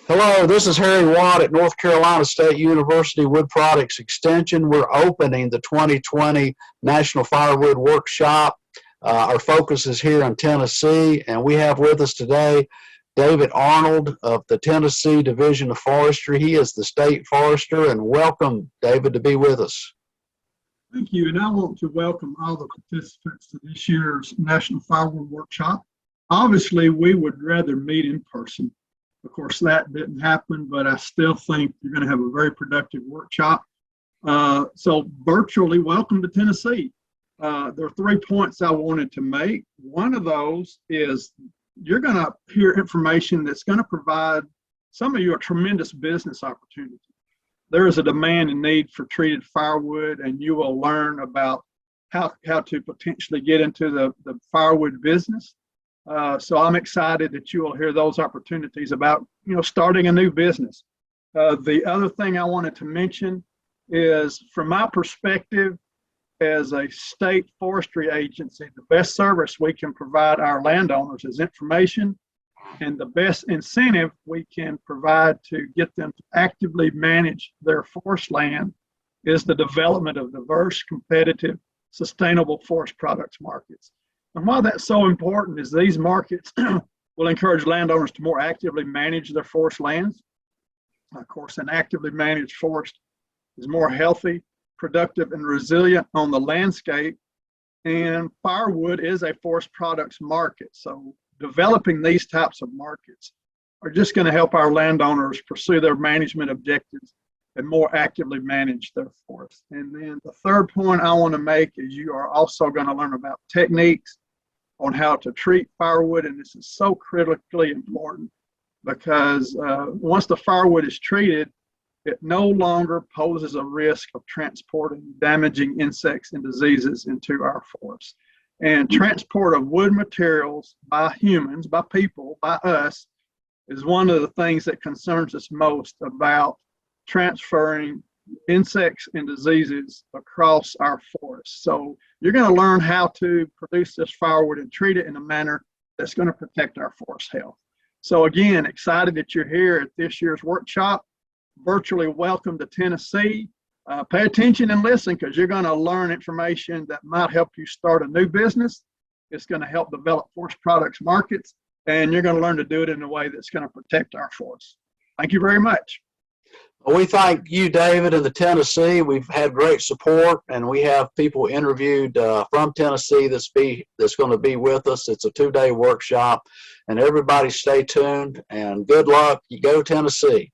Hello, this is Harry Watt at North Carolina State University Wood Products Extension. We're opening the 2020 National Firewood Workshop. Our focus is here in Tennessee, and we have with us today David Arnold of the Tennessee Division of Forestry. He is the state forester, and welcome, David, to be with us. Thank you, and I want to welcome all the participants to this year's National Firewood Workshop. Obviously, we would rather meet in person. Of course, that didn't happen, but I still think you're going to have a very productive workshop. So virtually, welcome to Tennessee. There are 3 points I wanted to make. One of those is you're going to hear information that's going to provide some of you a tremendous business opportunity. There is a demand and need for treated firewood, and you will learn about how to potentially get into the firewood business. So I'm excited that you will hear those opportunities about, starting a new business. The other thing I wanted to mention is, from my perspective as a state forestry agency, the best service we can provide our landowners is information, and the best incentive we can provide to get them to actively manage their forest land is the development of diverse, competitive, sustainable forest products markets. And why that's so important is these markets will encourage landowners to more actively manage their forest lands. Of course, an actively managed forest is more healthy, productive, and resilient on the landscape. And firewood is a forest products market. So developing these types of markets are just going to help our landowners pursue their management objectives and more actively manage their forests. And then the third point I want to make is you are also going to learn about techniques on how to treat firewood, and this is so critically important because once the firewood is treated, it no longer poses a risk of transporting damaging insects and diseases into our forests. And transport of wood materials by humans, by people, by us, is one of the things that concerns us most about transferring insects and diseases across our forests. So you're going to learn how to produce this firewood and treat it in a manner that's going to protect our forest health. So again, excited that you're here at this year's workshop. Virtually welcome to Tennessee. Pay attention and listen, because you're going to learn information that might help you start a new business. It's going to help develop forest products markets, and you're going to learn to do it in a way that's going to protect our forests. Thank you very much. Well, we thank you, David, and the Tennessee. We've had great support, and we have people interviewed from Tennessee that's going to be with us. It's a 2-day workshop, and everybody stay tuned, and good luck. You go Tennessee.